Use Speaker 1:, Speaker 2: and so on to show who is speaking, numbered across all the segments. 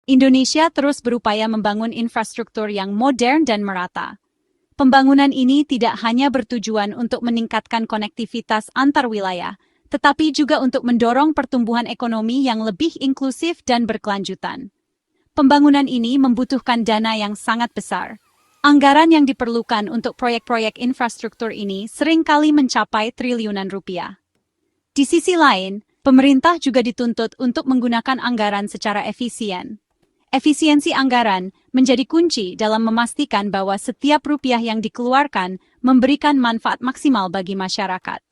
Speaker 1: Indonesia terus berupaya membangun infrastruktur yang modern dan merata. Pembangunan ini tidak hanya bertujuan untuk meningkatkan konektivitas antar wilayah, tetapi juga untuk mendorong pertumbuhan ekonomi yang lebih inklusif dan berkelanjutan. Pembangunan ini membutuhkan dana yang sangat besar. Anggaran yang diperlukan untuk proyek-proyek infrastruktur ini seringkali mencapai triliunan rupiah. Di sisi lain, pemerintah juga dituntut untuk menggunakan anggaran secara efisien. Efisiensi anggaran menjadi kunci dalam memastikan bahwa setiap rupiah yang dikeluarkan memberikan manfaat maksimal bagi masyarakat.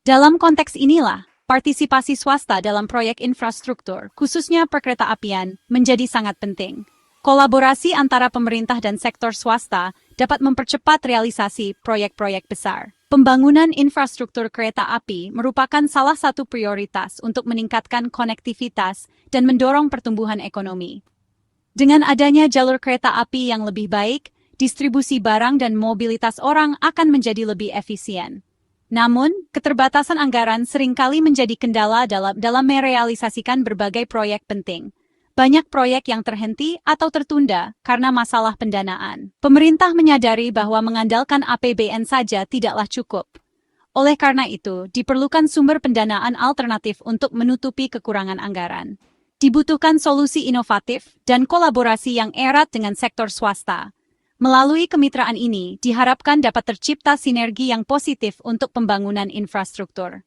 Speaker 1: Dalam konteks inilah, partisipasi swasta dalam proyek infrastruktur, khususnya perkeretaapian, menjadi sangat penting. Kolaborasi antara pemerintah dan sektor swasta dapat mempercepat realisasi proyek-proyek besar. Pembangunan infrastruktur kereta api merupakan salah satu prioritas untuk meningkatkan konektivitas dan mendorong pertumbuhan ekonomi. Dengan adanya jalur kereta api yang lebih baik, distribusi barang dan mobilitas orang akan menjadi lebih efisien. Namun, keterbatasan anggaran seringkali menjadi kendala dalam merealisasikan berbagai proyek penting. Banyak proyek yang terhenti atau tertunda karena masalah pendanaan. Pemerintah menyadari bahwa mengandalkan APBN saja tidaklah cukup. Oleh karena itu, diperlukan sumber pendanaan alternatif untuk menutupi kekurangan anggaran. Dibutuhkan solusi inovatif dan kolaborasi yang erat dengan sektor swasta. Melalui kemitraan ini, diharapkan dapat tercipta sinergi yang positif untuk pembangunan infrastruktur.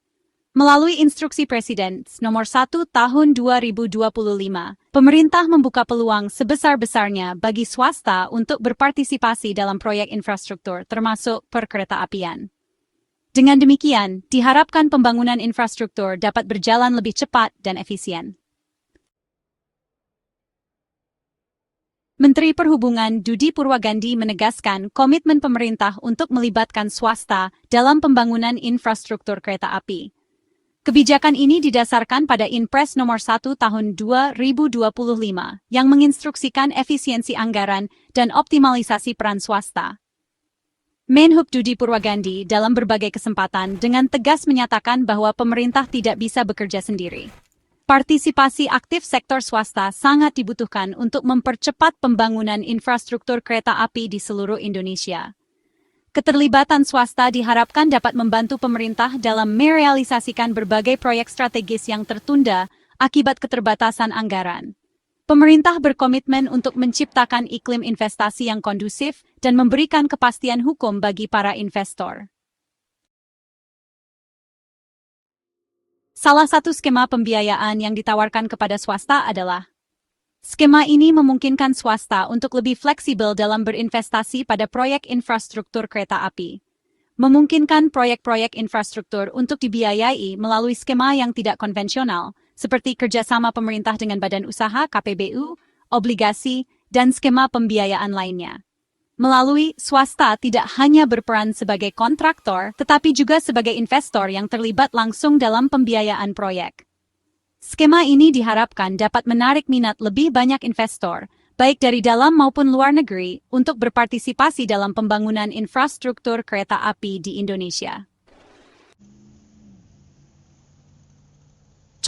Speaker 1: Melalui Instruksi Presiden Nomor 1 Tahun 2025, pemerintah membuka peluang sebesar-besarnya bagi swasta untuk berpartisipasi dalam proyek infrastruktur, termasuk perkeretaapian. Dengan demikian, diharapkan pembangunan infrastruktur dapat berjalan lebih cepat dan efisien. Menteri Perhubungan Budi Purwagandi menegaskan komitmen pemerintah untuk melibatkan swasta dalam pembangunan infrastruktur kereta api. Kebijakan ini didasarkan pada Inpres Nomor 1 Tahun 2025 yang menginstruksikan efisiensi anggaran dan optimalisasi peran swasta. Menhub Budi Purwagandi dalam berbagai kesempatan dengan tegas menyatakan bahwa pemerintah tidak bisa bekerja sendiri. Partisipasi aktif sektor swasta sangat dibutuhkan untuk mempercepat pembangunan infrastruktur kereta api di seluruh Indonesia. Keterlibatan swasta diharapkan dapat membantu pemerintah dalam merealisasikan berbagai proyek strategis yang tertunda akibat keterbatasan anggaran. Pemerintah berkomitmen untuk menciptakan iklim investasi yang kondusif dan memberikan kepastian hukum bagi para investor. Salah satu skema pembiayaan yang ditawarkan kepada swasta adalah skema ini memungkinkan swasta untuk lebih fleksibel dalam berinvestasi pada proyek infrastruktur kereta api. Memungkinkan proyek-proyek infrastruktur untuk dibiayai melalui skema yang tidak konvensional, seperti kerjasama pemerintah dengan badan usaha KPBU, obligasi, dan skema pembiayaan lainnya. Melalui swasta tidak hanya berperan sebagai kontraktor, tetapi juga sebagai investor yang terlibat langsung dalam pembiayaan proyek. Skema ini diharapkan dapat menarik minat lebih banyak investor, baik dari dalam maupun luar negeri, untuk berpartisipasi dalam pembangunan infrastruktur kereta api di Indonesia.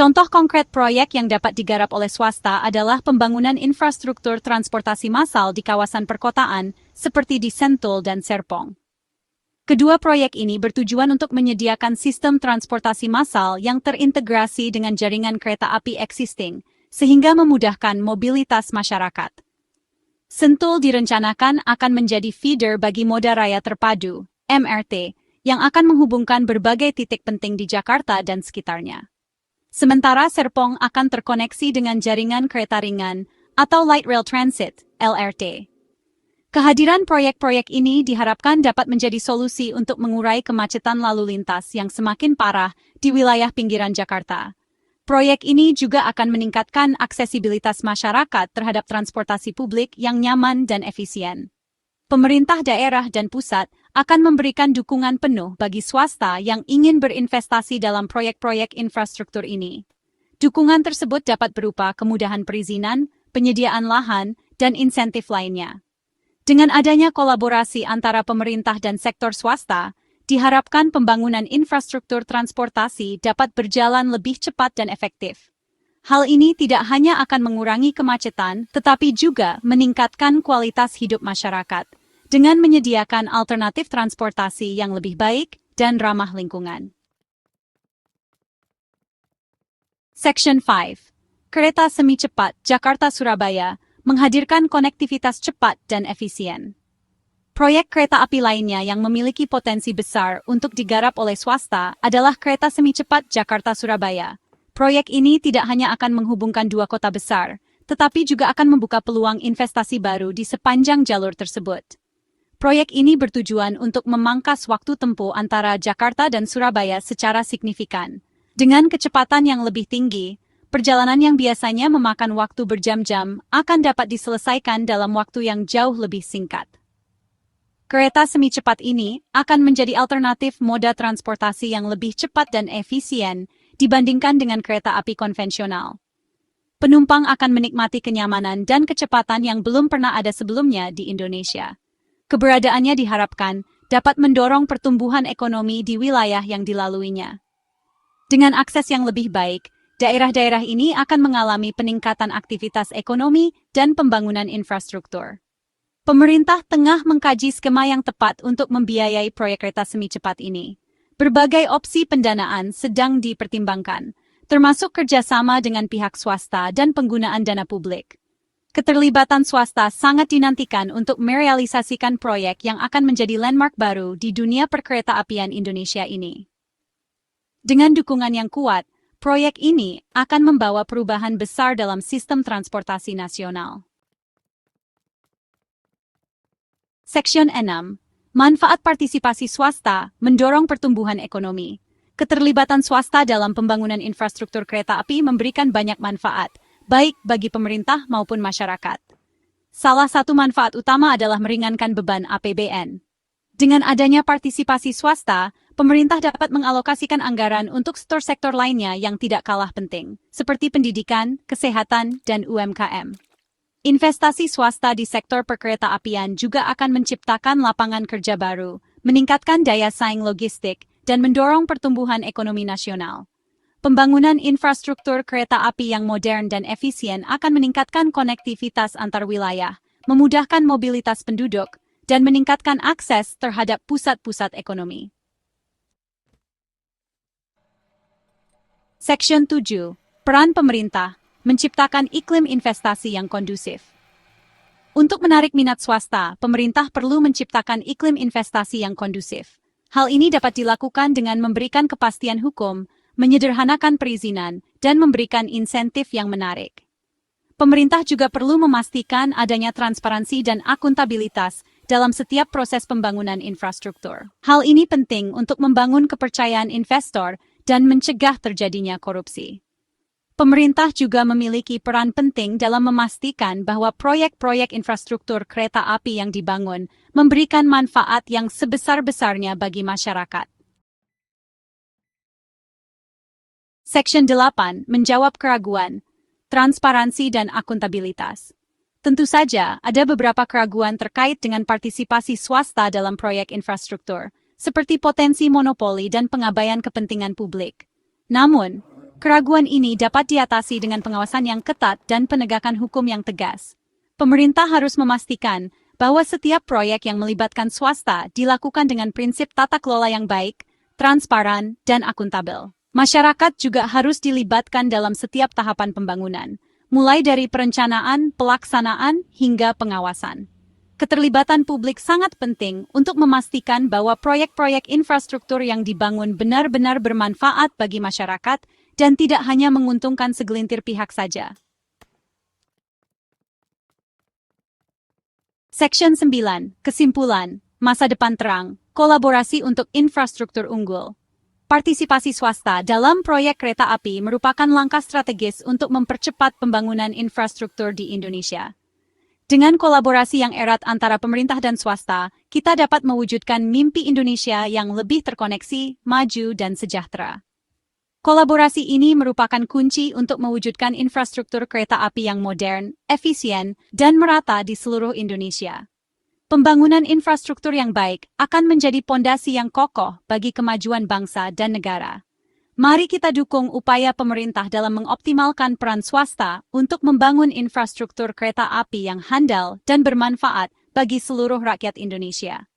Speaker 1: Contoh konkret proyek yang dapat digarap oleh swasta adalah pembangunan infrastruktur transportasi massal di kawasan perkotaan, seperti di Sentul dan Serpong. Kedua proyek ini bertujuan untuk menyediakan sistem transportasi massal yang terintegrasi dengan jaringan kereta api existing, sehingga memudahkan mobilitas masyarakat. Sentul direncanakan akan menjadi feeder bagi moda raya terpadu, MRT, yang akan menghubungkan berbagai titik penting di Jakarta dan sekitarnya. Sementara Serpong akan terkoneksi dengan jaringan kereta ringan atau Light Rail Transit, LRT. Kehadiran proyek-proyek ini diharapkan dapat menjadi solusi untuk mengurai kemacetan lalu lintas yang semakin parah di wilayah pinggiran Jakarta. Proyek ini juga akan meningkatkan aksesibilitas masyarakat terhadap transportasi publik yang nyaman dan efisien. Pemerintah daerah dan pusat akan memberikan dukungan penuh bagi swasta yang ingin berinvestasi dalam proyek-proyek infrastruktur ini. Dukungan tersebut dapat berupa kemudahan perizinan, penyediaan lahan, dan insentif lainnya. Dengan adanya kolaborasi antara pemerintah dan sektor swasta, diharapkan pembangunan infrastruktur transportasi dapat berjalan lebih cepat dan efektif. Hal ini tidak hanya akan mengurangi kemacetan, tetapi juga meningkatkan kualitas hidup masyarakat dengan menyediakan alternatif transportasi yang lebih baik dan ramah lingkungan. Section 5. Kereta semi cepat Jakarta-Surabaya menghadirkan konektivitas cepat dan efisien. Proyek kereta api lainnya yang memiliki potensi besar untuk digarap oleh swasta adalah kereta semi cepat Jakarta-Surabaya. Proyek ini tidak hanya akan menghubungkan dua kota besar, tetapi juga akan membuka peluang investasi baru di sepanjang jalur tersebut. Proyek ini bertujuan untuk memangkas waktu tempuh antara Jakarta dan Surabaya secara signifikan. Dengan kecepatan yang lebih tinggi, perjalanan yang biasanya memakan waktu berjam-jam akan dapat diselesaikan dalam waktu yang jauh lebih singkat. Kereta semi cepat ini akan menjadi alternatif moda transportasi yang lebih cepat dan efisien dibandingkan dengan kereta api konvensional. Penumpang akan menikmati kenyamanan dan kecepatan yang belum pernah ada sebelumnya di Indonesia. Keberadaannya diharapkan dapat mendorong pertumbuhan ekonomi di wilayah yang dilaluinya. Dengan akses yang lebih baik, daerah-daerah ini akan mengalami peningkatan aktivitas ekonomi dan pembangunan infrastruktur. Pemerintah tengah mengkaji skema yang tepat untuk membiayai proyek kereta semi cepat ini. Berbagai opsi pendanaan sedang dipertimbangkan, termasuk kerjasama dengan pihak swasta dan penggunaan dana publik. Keterlibatan swasta sangat dinantikan untuk merealisasikan proyek yang akan menjadi landmark baru di dunia perkereta-apian Indonesia ini. Dengan dukungan yang kuat, proyek ini akan membawa perubahan besar dalam sistem transportasi nasional. Section 6. Manfaat partisipasi swasta mendorong pertumbuhan ekonomi. Keterlibatan swasta dalam pembangunan infrastruktur kereta api memberikan banyak manfaat, baik bagi pemerintah maupun masyarakat. Salah satu manfaat utama adalah meringankan beban APBN. Dengan adanya partisipasi swasta, pemerintah dapat mengalokasikan anggaran untuk sektor-sektor lainnya yang tidak kalah penting, seperti pendidikan, kesehatan, dan UMKM. Investasi swasta di sektor perkereta-apian juga akan menciptakan lapangan kerja baru, meningkatkan daya saing logistik, dan mendorong pertumbuhan ekonomi nasional. Pembangunan infrastruktur kereta api yang modern dan efisien akan meningkatkan konektivitas antar wilayah, memudahkan mobilitas penduduk, dan meningkatkan akses terhadap pusat-pusat ekonomi. Section 7. Peran pemerintah menciptakan iklim investasi yang kondusif. Untuk menarik minat swasta, pemerintah perlu menciptakan iklim investasi yang kondusif. Hal ini dapat dilakukan dengan memberikan kepastian hukum, menyederhanakan perizinan, dan memberikan insentif yang menarik. Pemerintah juga perlu memastikan adanya transparansi dan akuntabilitas dalam setiap proses pembangunan infrastruktur. Hal ini penting untuk membangun kepercayaan investor dan mencegah terjadinya korupsi. Pemerintah juga memiliki peran penting dalam memastikan bahwa proyek-proyek infrastruktur kereta api yang dibangun memberikan manfaat yang sebesar-besarnya bagi masyarakat. Section 8 menjawab keraguan, transparansi dan akuntabilitas. Tentu saja, ada beberapa keraguan terkait dengan partisipasi swasta dalam proyek infrastruktur, seperti potensi monopoli dan pengabaian kepentingan publik. Namun, keraguan ini dapat diatasi dengan pengawasan yang ketat dan penegakan hukum yang tegas. Pemerintah harus memastikan bahwa setiap proyek yang melibatkan swasta dilakukan dengan prinsip tata kelola yang baik, transparan, dan akuntabel. Masyarakat juga harus dilibatkan dalam setiap tahapan pembangunan, mulai dari perencanaan, pelaksanaan, hingga pengawasan. Keterlibatan publik sangat penting untuk memastikan bahwa proyek-proyek infrastruktur yang dibangun benar-benar bermanfaat bagi masyarakat dan tidak hanya menguntungkan segelintir pihak saja. Section 9. Kesimpulan, masa depan terang, kolaborasi untuk infrastruktur unggul. Partisipasi swasta dalam proyek kereta api merupakan langkah strategis untuk mempercepat pembangunan infrastruktur di Indonesia. Dengan kolaborasi yang erat antara pemerintah dan swasta, kita dapat mewujudkan mimpi Indonesia yang lebih terkoneksi, maju, dan sejahtera. Kolaborasi ini merupakan kunci untuk mewujudkan infrastruktur kereta api yang modern, efisien, dan merata di seluruh Indonesia. Pembangunan infrastruktur yang baik akan menjadi pondasi yang kokoh bagi kemajuan bangsa dan negara. Mari kita dukung upaya pemerintah dalam mengoptimalkan peran swasta untuk membangun infrastruktur kereta api yang handal dan bermanfaat bagi seluruh rakyat Indonesia.